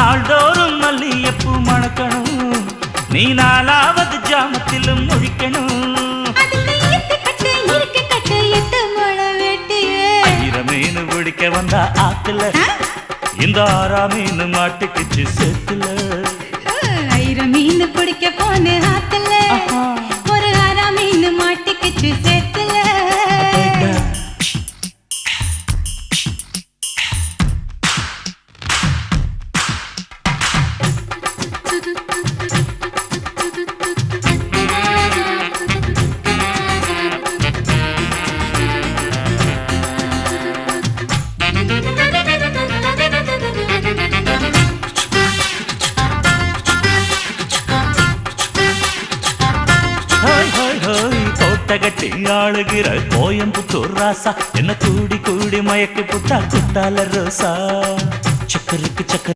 நாள்தோறும் மல்லியப்பூ மணக்கணும், நீ நாலாவது ஜாமத்திலும் முழிக்கணும். மீன் பிடிக்க வந்தா ஆத்துல, இந்த ஆறா மீன் மாட்டுக்குச்சு சேத்துல. மீன் பிடிக்க போன ஆத்துல, ஒரு ஆறா மீன் மாட்டுக்குச்சு சேத்துல. கட்டி ஆளுகிற கோயம்புத்தூர் ராசா, என்ன கூடி கூடி மயக்கி புட்டா குத்தால ரோசா. சக்கருக்கு சக்கர